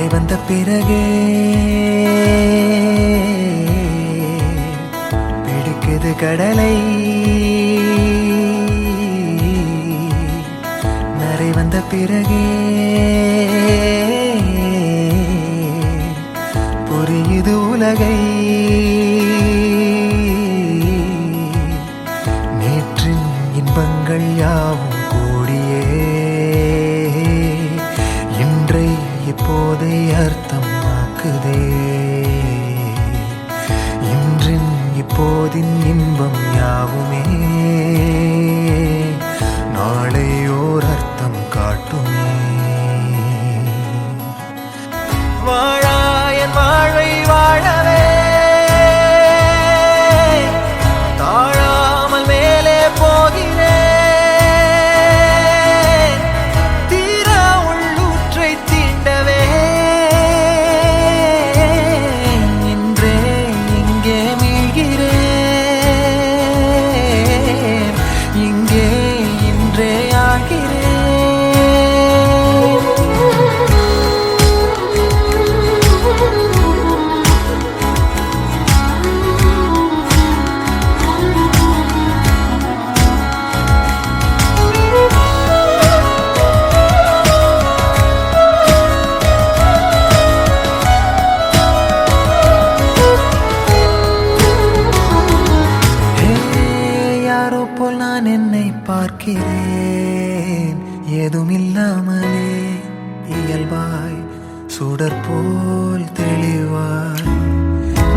நரை வந்த பிறகே பிடிக்குது கடலை. நரை வந்த பிறகே புரியுது உலகை. நேற்றின் இன்பங்கள் யாவும் கூடியே இன்றை இப்போதை அர்த்தமாக்குதே. இன்றின் இப்போதின் இன்பம் யாவுமே நாளை ஓர் அர்த்தம் காட்டுமே. வாழாயன் வாழ்வை வாழவே தாழாமல் மேலே போகிறேன். தீரா உள்ளூற்றை தீண்டவே இன்றே இங்கே மீழ்கிறேன். இங்கே இன்றே ஆகிறேன். நான் என்னை பார்க்கிறேன் ஏதுமில்லாமலே இயல்பாய் சுடர் போல் தெளிவாய்.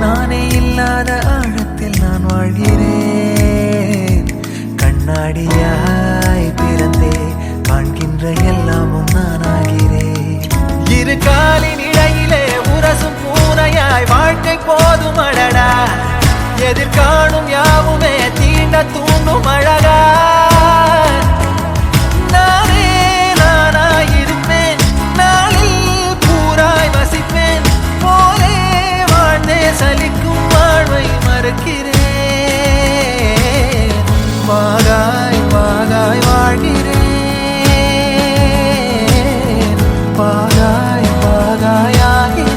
நானே இல்லாத ஆழத்தில் நான் வாழ்கிறேன். கண்ணாடியாய் பிறந்தே காண்கின்ற எல்லாமும் நான் ஆகிறேன். இரு காலின் இடையிலே உரசும் பூனையாய் வாழ்க்கை போதும் அடடா. எதிர்காணும் யாவுமே தீண்ட தூண்டும் அழகா. நானே நானாயிருப்பேன். நாளில் பூராய் வசிப்பேன். போலே வாழ்ந்தே சலிக்கும் வாழ்வை மறுக்கிறேன். வாகாய் வாகாய் வாழ்கிறேன். வாகாய் வாகாய் ஆகிறேன்.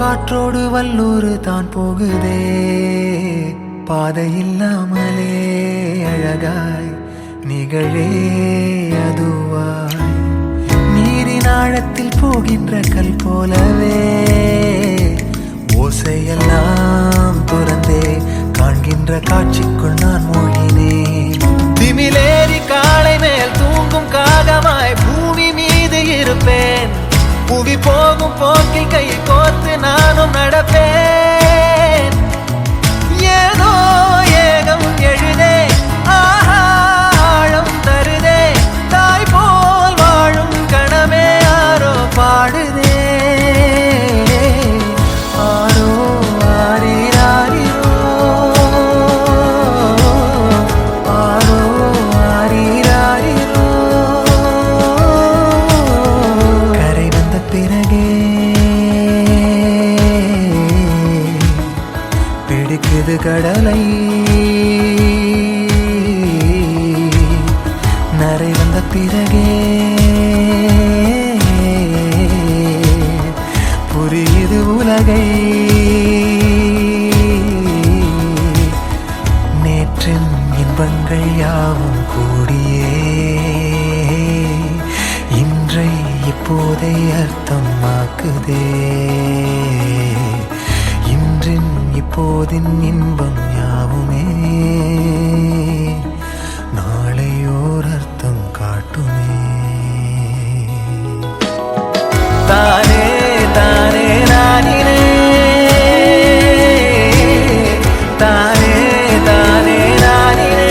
காற்றோடு வல்லூர் தான் போகுதே பாதை இல்லாமலே அழகாய் நிகழே அதுவாய். நீரின் ஆழத்தில் போகின்ற கல் போலவே ஓசையெல்லாம் துறந்தே காண்கின்ற காட்சிக்குள் நான் மூழ்கினேன். திமிலேறி காலை மேல் தூங்கும் காகமாய் பூமி மீது இருப்பேன். புவி போகும் போக்கில் கை கோர்த்து நானும் நடப்பேன். ஏதோ ஏகம் எழுதே ஆழம் தருதே. தாய் போல் வாழும் கணமே ஆரோ பாடுதே. ஆரோ ஆரீராரிரோ ஆரோ ஆரீராரிரோ. கரை வந்த பிறகே பிடிக்குது கடலை. நரை வந்த பிறகே புரியுது உலகை. நேற்றின் இன்பங்கள் யாவும் கூடியே இன்றை இப்போதை அர்த்தமாக்குதே. இன்றின் இப்போதின் இன்பம் யாவுமே நாளையோர் அர்த்தம் காட்டுமே. தானே தானே நானினே தானே தானே நானினே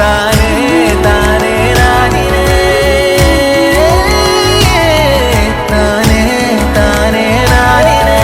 தானே தானே நானினே தானே தானே நானினே.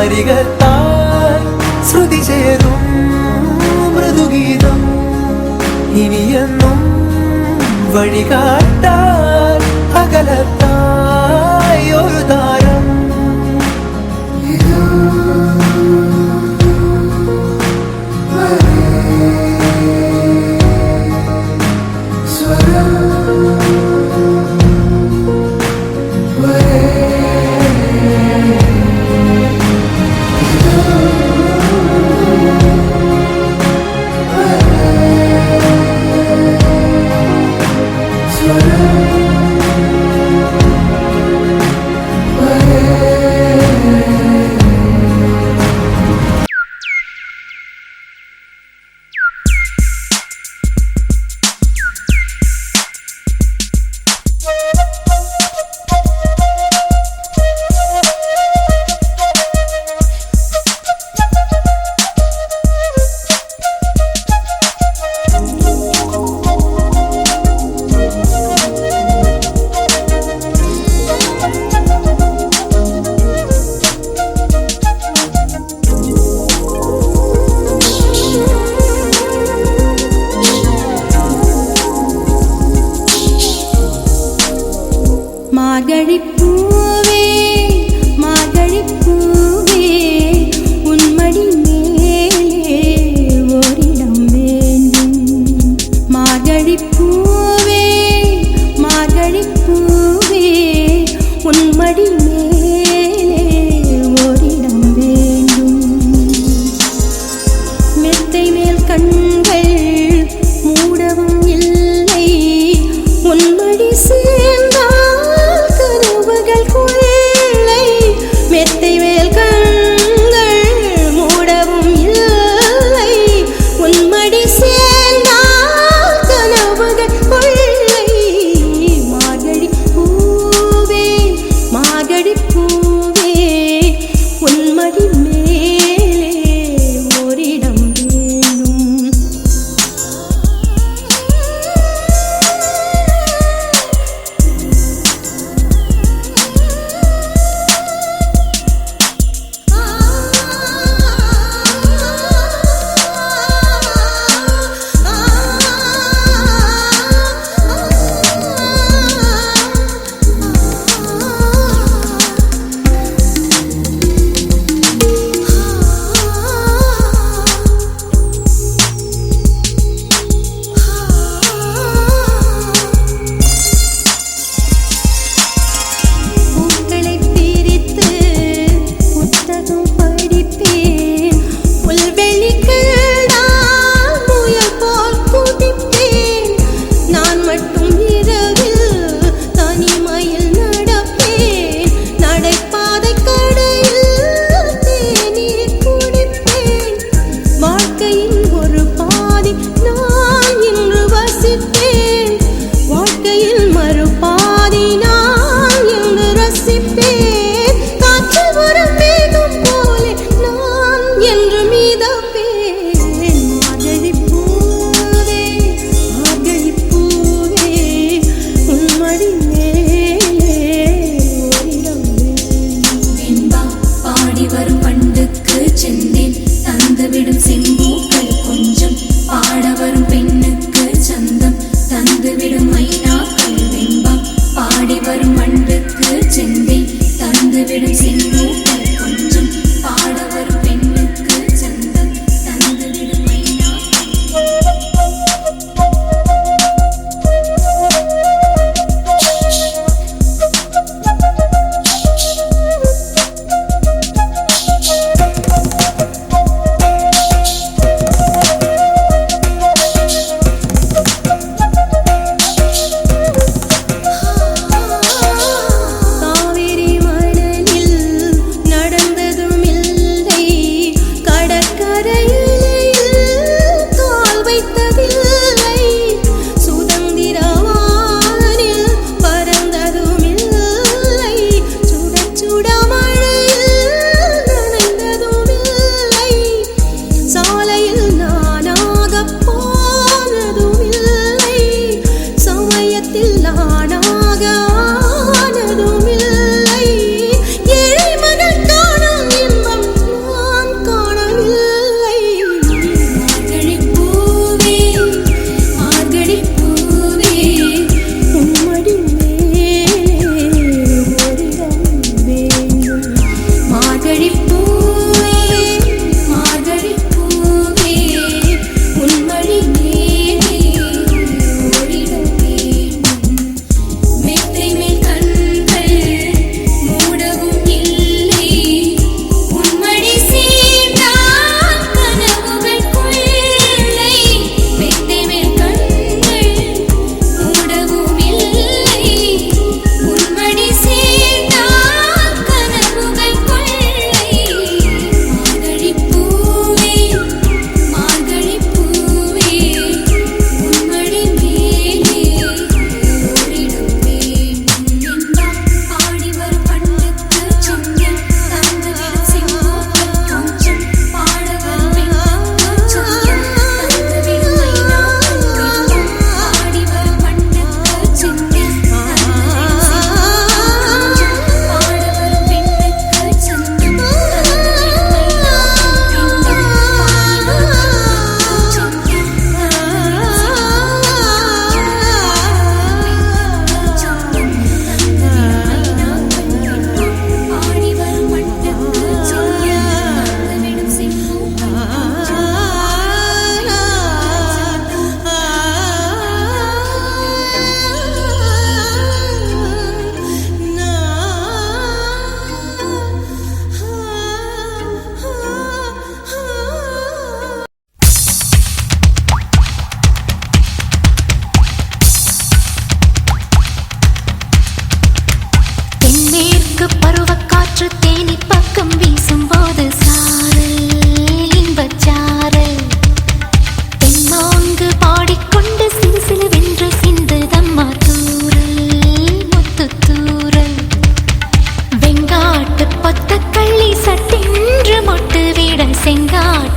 അരികത്തായി ശ്രുതി ചേരും മൃദുഗീതം ഇനിയെന്നും വഴികാട്ടാൻ അകലത്തായി ഒരു താരം Swara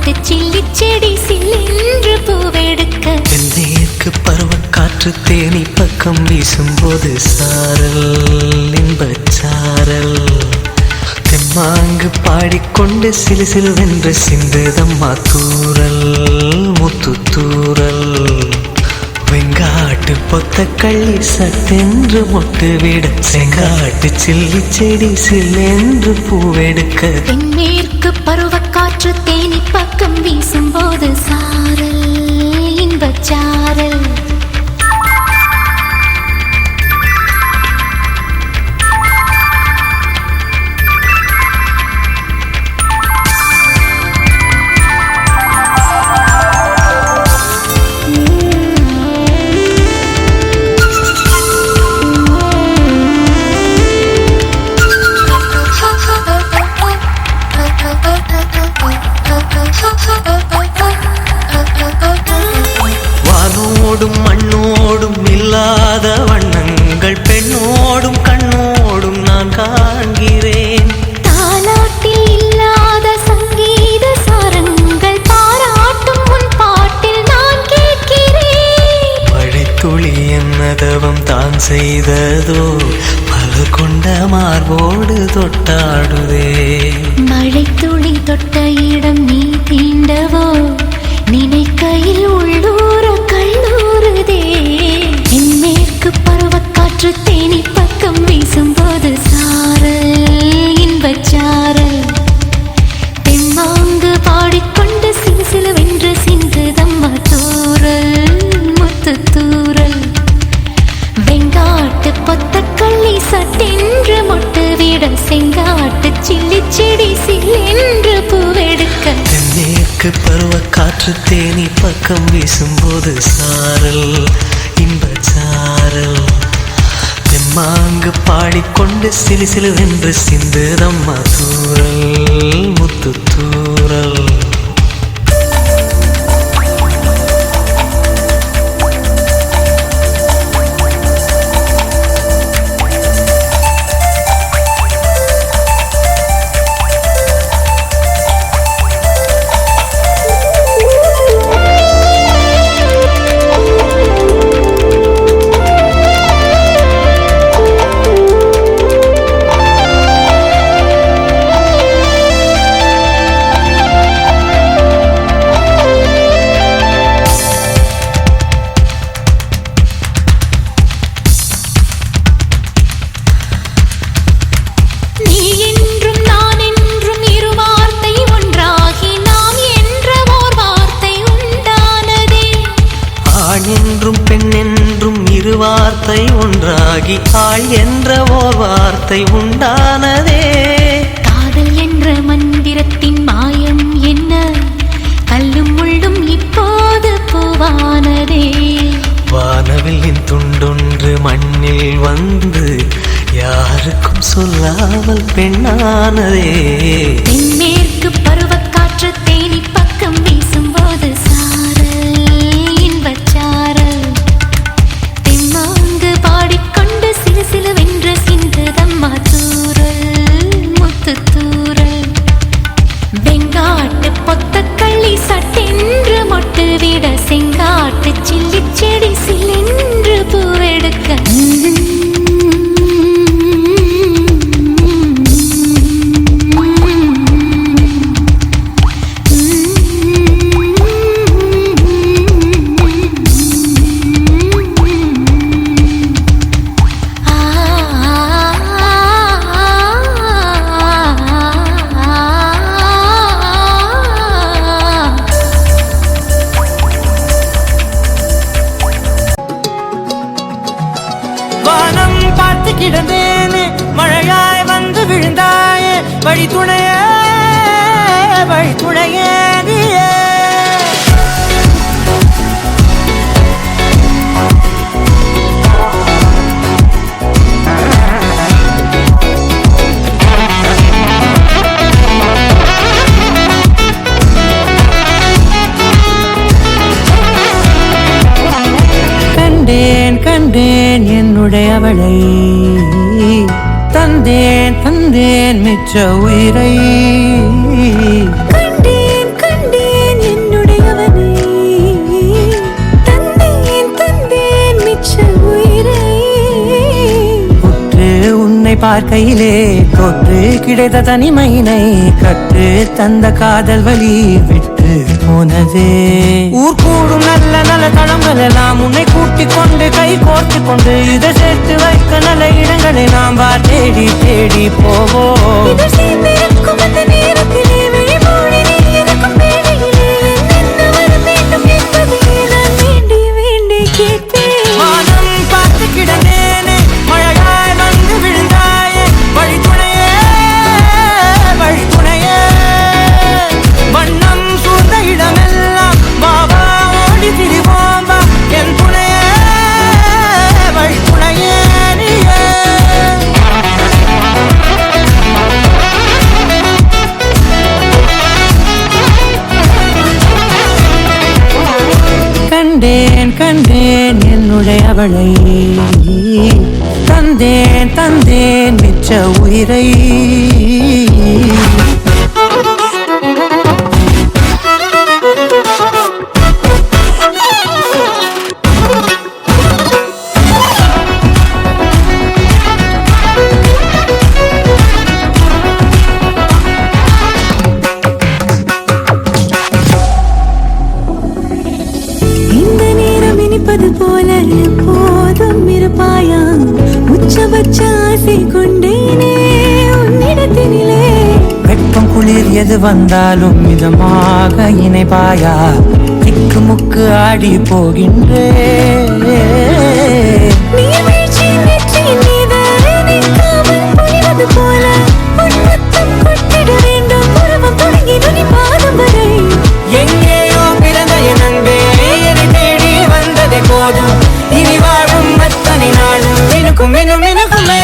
செங்காட்டு சில்லி செடி சில்லென்று பூவெடுக்க தென்மேற்கு பருவக்காற்று தேனி பக்கம் வீசும்போது சாரல் இன்பச்சாரல் தெம்மாங்கு பாடிக்கொண்டு சிலு சிலுவென்று சிந்துதம்மா தூரல் முத்து தூரல் வெங்காட்டு பொத்த கள்ளி சட்டென்று மொட்டு விட செங்காட்டு சில்லி செடி சில்லென்று பூவெடுக்க தென்மேற்கு பருவக்காற்று தேனி பக்கம் வீசும்போது சாரல் இன்பச்சாரல் வானோடும் மண்ணோடும் இல்லாத வண்ணங்கள் பெண்ணோடும் கண்ணோடும் நான் காண்கிறேன் தாலாட்டில் இல்லாத சங்கீத சாரங்கள் பாராட்டும் உன் பாட்டில் நான் கேட்கிறேன் மழைத்துளி என்னதவம் தான் செய்ததோ பல கொண்ட மார்போடு தொட்டாடுதே மழைத்துளி தொட்ட இடம் நீ தீண்டவோ நினைக்கையில் உள்ளூர கல்லூருதே தென்மேற்கு பருவக்காற்று தேனி பக்கம் வீசும்போது சாரல் இன்பச்சாரல் தெம்மாங்கு பாடிக்கொண்டு சிலு சிலுவென்று சிந்துதம்மா தூரல் முத்து தூரல் வெங்காட்டு பொத்த கள்ளி சட்டென்று மொட்டு விட செங்காட்டு சில்லி செடி சில்லென்று பூவெடுக்க தென்மேற்கு பருவக்காற்று தேனி பக்கம் வீசும்போது சாரல் இன்பச்சாரல் தெம்மாங்கு பாடிக்கொண்டு சிலு சிலுவென்று சிந்துதம்மா தூரல் முத்து தூரல் வார்த்தை ஒன்றாகி ஆள் என்ற ஓர் வார்த்தை உண்டானதே காதல் என்ற மந்திரத்தின் மாயம் என்ன கல்லும் முள்ளும் இப்போது பூவானதே வானவில்லின் துண்டொன்று மண்ணில் வந்து யாருக்கும் சொல்லாமல் பெண்ணானதே தென்மேற்கு பருவக்காற்று தேனி பக்கம் வீசும்போது சாரல் இன்பச்சாரல் தெம்மாங்கு பாடிக்கொண்டு சிலு சிலுவென்று சிந்துதம்மா தூரல் முத்து தூரல் வெங்காட்டு பொத்த கள்ளி சட்டென்று மொட்டு விட செங்காட்டு சில்லி செடி சில்லென்று பூவெடுக்க கிடந்தேனே மழையாய் வந்து விழுந்தாயே வழி துணையே நீயே கண்டேன் என்னுடையவளை தந்தேன் மிச்ச உயிரை கண்டேன் பார்க்கையிலே தொற்று கிடைத்த தனிமையினை கற்று தந்த காதல் வழி விட்டு போனதே. ஊர் கூடும் நல்ல நல்ல தளங்கள் எல்லாம் உன்னை கூட்டிக் கொண்டு கை கோர்த்து கொண்டு இதை சேர்த்து வைக்க நல்ல இடங்களை நாம் தேடி தேடி போவோம். கண்டேன் கண்டேன் என்னுடைய அவளை, தந்தேன் தந்தேன் மிச்ச உயிரை. போல போதும் இருப்பாயா உச்சபட்ச ஆசை கொண்டேனே உன்னிடத்தினிலே. வெப்பம் குளிர் எது வந்தாலும் மிதமாக இணைப்பாயா திக்கு முக்கு ஆடி போகின்றே. போல உன்மத்தம் கொட்டிட வேண்டும் உருவம் தொடங்கி நுனி பாதம் வரை. எங்கேயோ பிறந்த என் அன்பே தேடி வந்ததே போதும் இனி வாழும் அத்தனை நாளும் எனக்கும் இன்னும் எனக்குமே.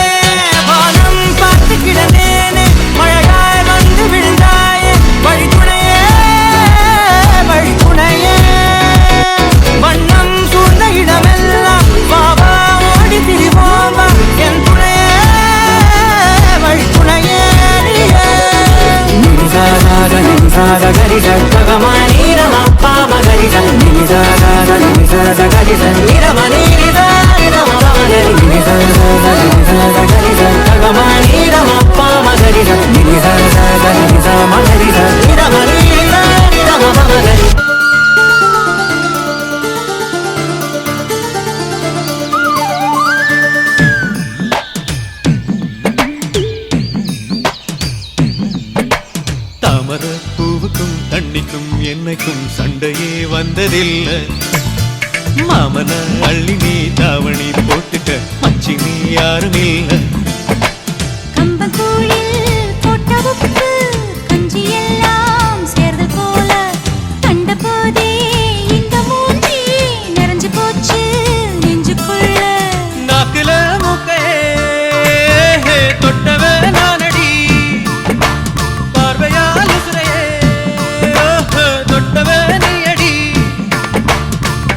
வானம் பார்த்து கிடந்தேனே மழையாய் வந்து விழுந்தாயே வழித்துணையே வழித்துணையே. வண்ணம் சூழ்ந்த இடமெல்லாம் வாவா ஓடி திரிவோம் என் துணையே வழித்துணையே. நிமிசாக நிமிசாக கரிச பகமானீரமா பாம கரிச நிமிசாக நிமிசாக கரிச நிரமணீரிதா நிரம பமகரி நிமிசாக நிமிசாக கரிச பகமானீரமா பாம கரிச நிமிசாக நிமிசாம கரிச நிரமணீரிதா நிரம பமகரி. தாமர பூவுக்கும் தண்ணிக்கும் என்னைக்கும் சண்டையே வந்ததில்லை. மாமன அள்ளி நீ தாவணி போட்டுக்க மச்சி நீ யாரும் இல்லை. கம்பங்கூழில் போட்ட உப்பு கஞ்சி எல்லாம் சேர்ந்து போல கண்ட போதே இந்த மூஞ்சி நிறைஞ்சு போச்சு நெஞ்சுக்குள்ள. நாக்குல மூக்கே தொட்டவ நானடி பார்வையால் உசுரையே தொட்டவ நீயடி.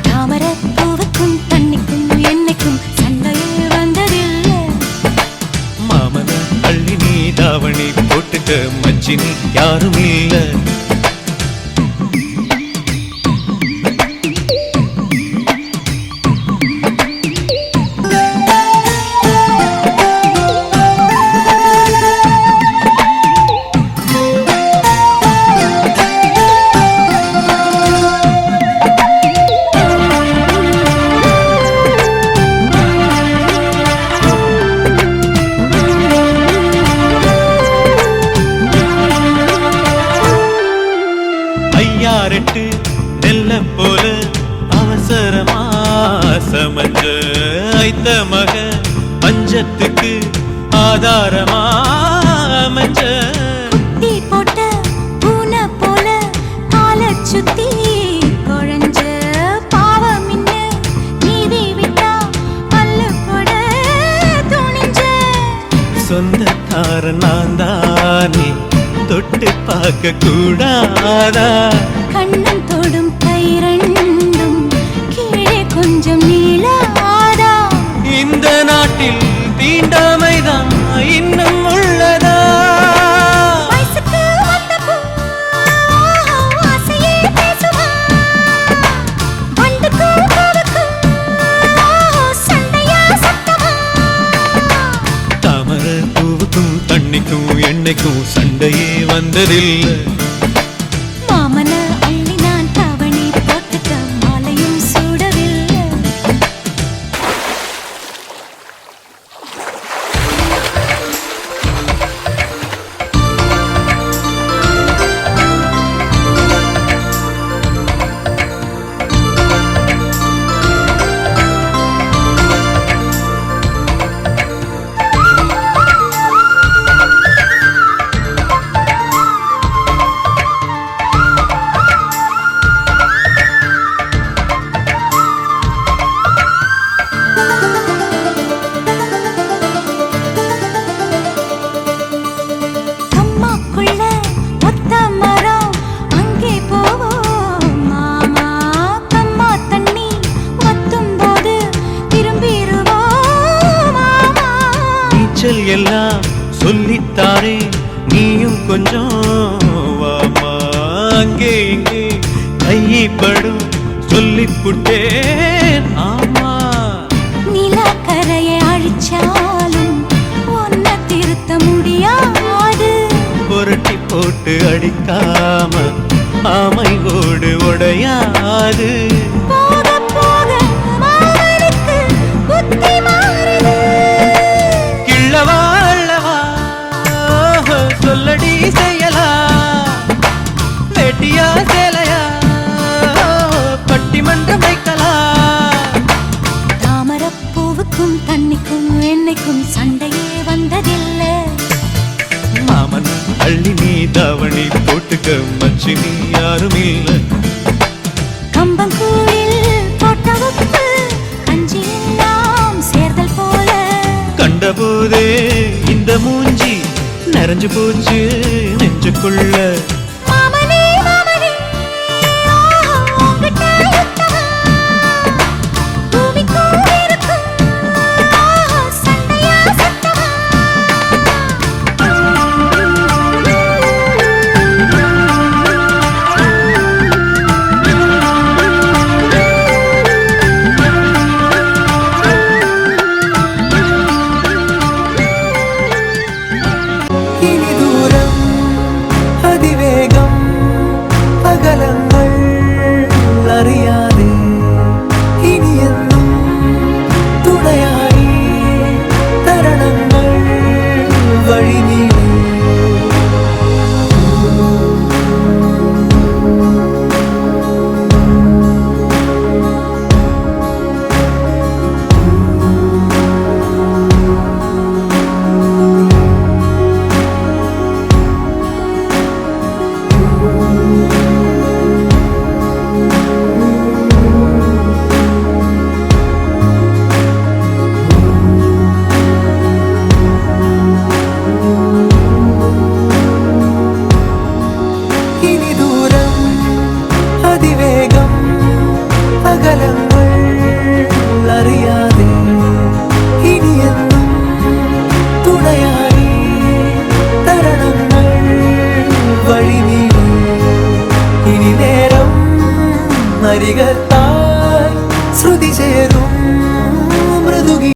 தாமர பூவுக்கும் தண்ணிக்கும் என்னைக்கும் சண்டையே வந்ததில்லை. மாமன அள்ளி நீ தாவணி போட்டுக்க மச்சி நீ யாரும் இல்லை. ஐயாரெட்டு நெல்ல போல அவசரமா சமஞ்ச ஐத்த மக பஞ்சத்துக்கு ஆதாரமா அமைஞ்ச. குட்டி போட்ட பூனை போல காலை சுத்தி குழஞ்ச பாவம் இன்ன நீதி விட்டா பல்லு போட துணிஞ்ச. சொந்தக்கார நான் தானே தொட்டு பார்க்க கூடாதா. கண்ணன் தொடும் கை ரெண்டும் கீழே கொஞ்சம் நீளாதா. இந்த நாட்டில் தீண்டாமைதான் இன்னும் உள்ளதா. வயசுக்கு வந்த பூ ஆசையே பேசுவா. வண்டுக்கும் பூவுக்கும் சண்டையா சத்தமா. தாமர என்னைக்கும் சண்டையே வந்ததில்லை. மாமன அள்ளி நான் தாவணி போட்டுக்க மாலையும் சூடவில்லை. அம்மாக்குள்ள ஒத்த மரம் அங்கே போவோம் மாமா. கம்மா தண்ணி வத்தும் போது திரும்பிடுவோம் மாமா. நீச்சல் எல்லாம் சொல்லித்தாரே நீயும் கொஞ்சம் வாமா. அங்கே இங்கே கைப்படும் சொல்லிப்புட்டேன் ஆமா. நிலக்கரையை அழிச்சாலும் ஒன்ன திருத்த முடியாது. புரட்டி போட்டு அடிக்காம ஆமை ஓடு உடையாது. போக போக மாமனுக்கு புத்தி மாறுது. கிள்ளவா அள்ளவா சொல்லடி செய்யலா. வேட்டியா சேலையா பட்டிமன்றம் வைக்கலாம். தாமரப்பூவுக்கும் தண்ணிக்கும் என்னைக்கும் சண்டையே வந்ததில்லை. மாமன் அள்ளி நீ தாவணி போட்டுக்க மச்சினி யாரும் இல்லை. கம்பங்கூழில் போட்ட உப்பு கஞ்சி எல்லாம் சேர்தல் போல. கண்டபோதே இந்த மூஞ்சி நிறைஞ்சு போச்சு நெஞ்சுக்குள்ள. மாமனே மாமனே ஆஹா, உன்கிட்ட யுத்தமா? பூமிக்கும் இருக்கும் ஆஹா, சண்டையா சத்தமா? இனி தூரம் அதிவேகம் அகலங்கள் அறியாதே. இனி என்னும் துணையாய் தருணங்கள் வழி நீளே. இனி தூரம் அதிவேகம் அகலங்கள் அறியாதே. இனி என்னும் துணையாய் தருணங்கள் வழி நீளே. இனி நேரம் அரிகத்தாய் ஸ்ருதி சேரும் மிருதுகி